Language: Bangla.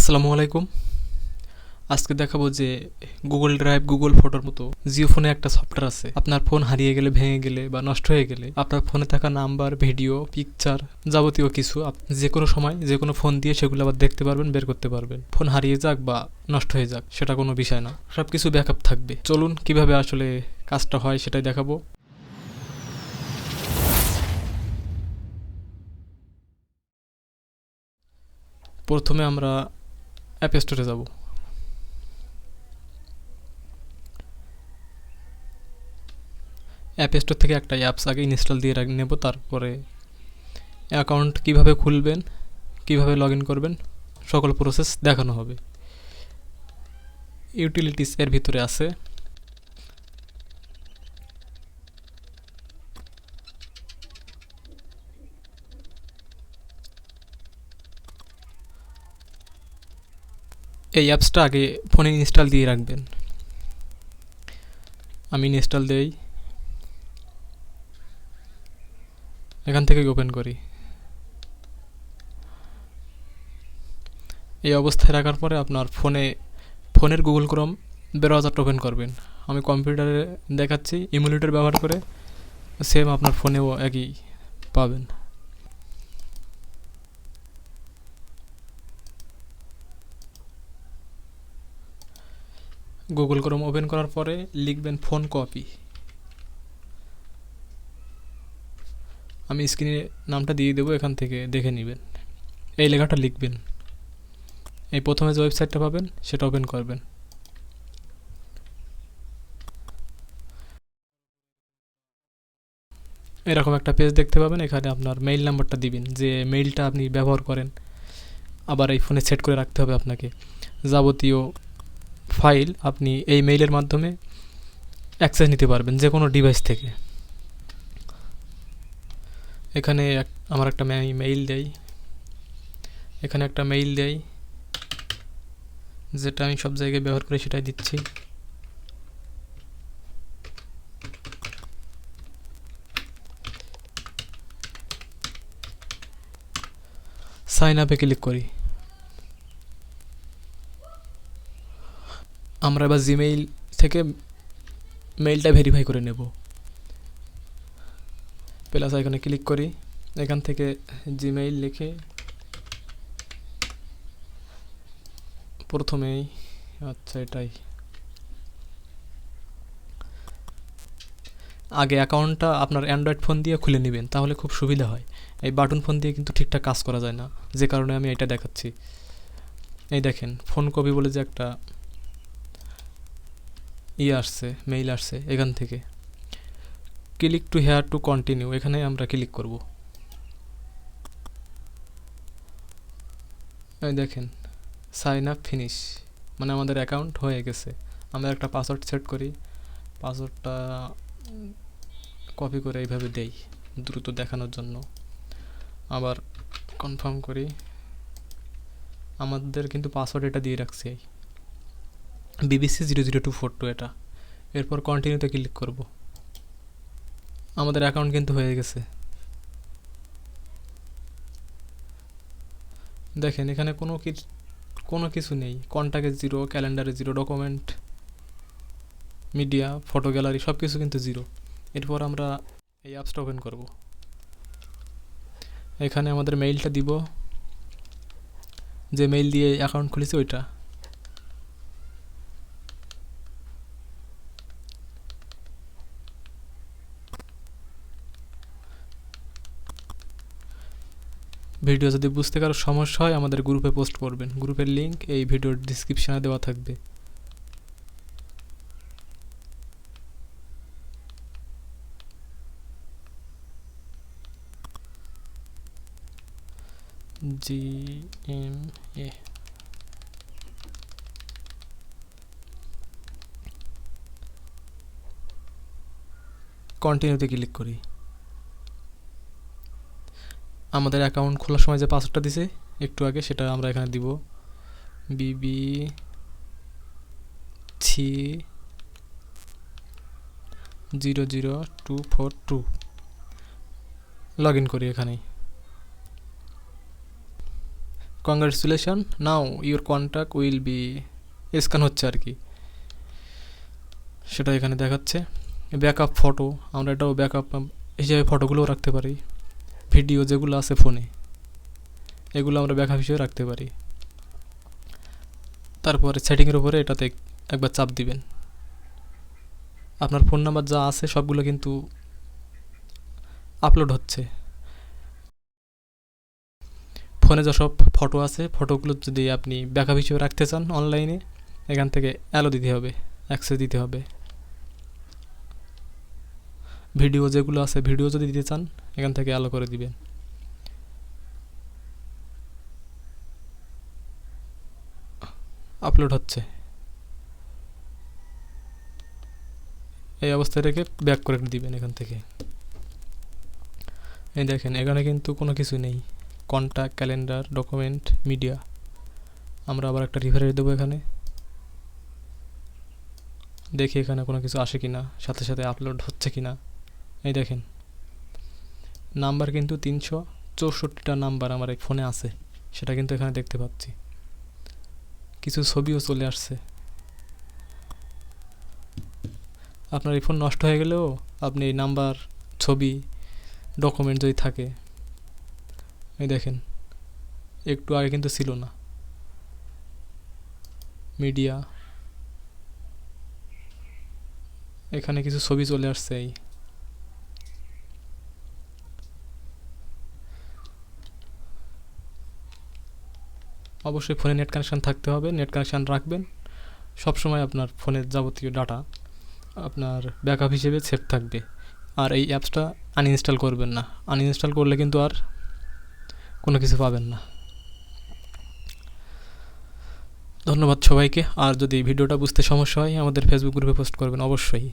আসসালামু আলাইকুম। আজকে দেখাবো যে গুগল ড্রাইভ, গুগল ফটোর মতো জিও ফোনে একটা সফটওয়্যার আছে। আপনার ফোন হারিয়ে গেলে, ভেঙে গেলে বা নষ্ট হয়ে গেলে আপনার ফোনে থাকা নাম্বার, ভিডিও, পিকচার, যাবতীয় কিছু যে কোনো সময় যে কোনো ফোন দিয়ে সেগুলো আবার দেখতে পারবেন, বের করতে পারবেন। ফোন হারিয়ে যাক বা নষ্ট হয়ে যাক সেটা কোনো বিষয় না, সব কিছু ব্যাকআপ থাকবে। চলুন কিভাবে আসলে কাজটা হয় সেটাই দেখাবো। প্রথমে আমরা অ্যাপ স্টোরে যাব। অ্যাপ স্টোর থেকে একটা অ্যাপস আগে ইনস্টল দিয়ে নেব, তারপরে অ্যাকাউন্ট কিভাবে খুলবেন, কিভাবে লগ ইন করবেন সকল প্রসেস দেখানো হবে। ইউটিলিটিস এর ভিতরে আছে এই অ্যাপসটা আগে ফোনে ইনস্টল দিয়ে রাখবেন। আমি ইনস্টল দেই, এখান থেকে ওপেন করি। এই অবস্থায় রাখার পরে আপনার ফোনের গুগল ক্রোম ব্রাউজারটা ওপেন করবেন। আমি কম্পিউটারে দেখাচ্ছি, ইমুলেটর ব্যবহার করে সেম আপনার ফোনেও একই পাবেন। গুগল ক্রোম ওপেন করার পরে লিখবেন ফোন কপি। আমি স্ক্রিনে নামটা দিয়ে দেবো, এখান থেকে দেখে নেবেন। এই লেখাটা লিখবেন। এই প্রথমে যে ওয়েবসাইটটা পাবেন সেটা ওপেন করবেন। এরকম একটা পেজ দেখতে পাবেন। এখানে আপনার মেইল নাম্বারটা দিবেন, যে মেইলটা আপনি ব্যবহার করেন। আবার এই ফোনে সেট করে রাখতে হবে আপনাকে। যাবতীয় ফাইল আপনি এই মেইলের মাধ্যমে অ্যাক্সেস নিতে পারবেন যে কোনো ডিভাইস থেকে। এখানে আমার একটা মেইল দেই, এখানে একটা মেইল দেই, যেটা আমি সব জায়গায় ব্যবহার করি সেটাই দিচ্ছি। সাইন আপে ক্লিক করি। আমরা এবার জিমেইল থেকে মেইলটা ভেরিফাই করে নেব। প্লাস আইকনে ক্লিক করি, এখান থেকে জিমেইল লিখে প্রথমেই, আচ্ছা এটাই, আগে অ্যাকাউন্টটা আপনার অ্যান্ড্রয়েড ফোন দিয়ে খুলে নেবেন, তাহলে খুব সুবিধা হয়। এই বাটন ফোন দিয়ে কিন্তু ঠিকঠাক কাজ করা যায় না, যে কারণে আমি এটা দেখাচ্ছি। এই দেখেন ফোন কপি বলে যে একটা আসছে, মেইল আসছে। এখান থেকে click to hair to continue, এখানে আমরা ক্লিক করব। এই দেখেন সাইন আপ ফিনিশ, মানে আমাদের অ্যাকাউন্ট হয়ে গেছে। আমরা একটা পাসওয়ার্ড সেট করি, পাসওয়ার্ডটা কপি করে এইভাবে দেই দ্রুত দেখানোর জন্য। আবার কনফার্ম করি। আমাদের কিন্তু পাসওয়ার্ড এটা দিয়ে রাখছি, BBC00242 এটা। এরপর কন্টিনিউতে ক্লিক করব। আমাদের অ্যাকাউন্ট কিন্তু হয়ে গেছে। দেখেন এখানে কোনো কিছু নেই, কন্ট্যাক্টে 0, ক্যালেন্ডারে 0, ডকুমেন্ট, মিডিয়া, ফটো গ্যালারি সব কিছু কিন্তু 0। এরপর আমরা এই অ্যাপসটা ওপেন করব। এখানে আমাদের মেইলটা দিব, যে মেইল দিয়ে অ্যাকাউন্ট খুলেছি ওইটা। ভিডিও যদি বুঝতে কারো সমস্যা হয় আমাদের গ্রুপে পোস্ট করবেন, গ্রুপের লিঙ্ক এই ভিডিওর ডিসক্রিপশনে দেওয়া থাকবে। GMA কন্টিনিউতে ক্লিক করি। আমাদের অ্যাকাউন্ট খোলার সময় যে পাসওয়ার্ডটা দিছে একটু আগে, সেটা আমরা এখানে দিব, BB00242। লগ ইন করি এখানেই। Congratulation, now your contact will be scan হচ্ছে আর কি, সেটা এখানে দেখাচ্ছে। ব্যাকআপ ফটো, আমরা এটাও ব্যাকআপ হিসেবে ফটোগুলোও রাখতে পারি। ভিডিও যেগুলো আছে ফোনে এগুলো আমরা ব্যাকআপ হিসেবে রাখতে পারি। তারপরে সেটিংয়ের উপরে এটাতে একবার চাপ দিবেন। আপনার ফোন নাম্বার যা আছে সবগুলো কিন্তু আপলোড হচ্ছে। ফোনে যেসব ফটো আছে ফটোগুলো যদি আপনি ব্যাকআপ হিসেবে রাখতে চান অনলাইনে, এখান থেকে অ্যালো দিতে হবে, অ্যাক্সেস দিতে হবে। ভিডিও যেগুলো আছে ভিডিও যদি দিতে চান এখান থেকে অ্যালো করে দিবেন। আপলোড হচ্ছে, এই অবস্থায় রেখে ব্যাক করে দিবেন এখান থেকে। এই দেখেন এখানে কিন্তু কোনো কিছু নেই, কন্ট্যাক্ট, ক্যালেন্ডার, ডকুমেন্ট, মিডিয়া। আমরা আবার একটা রিফ্রেশ দেবো এখানে, দেখি এখানে কোনো কিছু আসে কিনা, সাথে সাথে আপলোড হচ্ছে কিনা। এই দেখেন নাম্বার কিন্তু 364টা নাম্বার আমার এই ফোনে আছে, সেটা কিন্তু এখানে দেখতে পাচ্ছি। কিছু ছবিও চলে আসছে। আপনার এই ফোন নষ্ট হয়ে গেলেও আপনি এই নাম্বার, ছবি, ডকুমেন্ট যদি থাকে, এই দেখেন একটু আগে কিন্তু ছিল না। মিডিয়া, এখানে কিছু ছবি চলে আসছে। এই অবশ্যই ফোনে নেট কানেকশান থাকতে হবে, নেট কানেকশান রাখবেন সবসময়। আপনার ফোনের যাবতীয় ডাটা আপনার ব্যাকআপ হিসেবে সেভ থাকবে। আর এই অ্যাপসটা আনইনস্টল করবেন না, আনইনস্টল করলে কিন্তু আর কোনো কিছু পাবেন না। ধন্যবাদ সবাইকে। আর যদি ভিডিওটা বুঝতে সমস্যা হয় আমাদের ফেসবুক গ্রুপে পোস্ট করবেন অবশ্যই।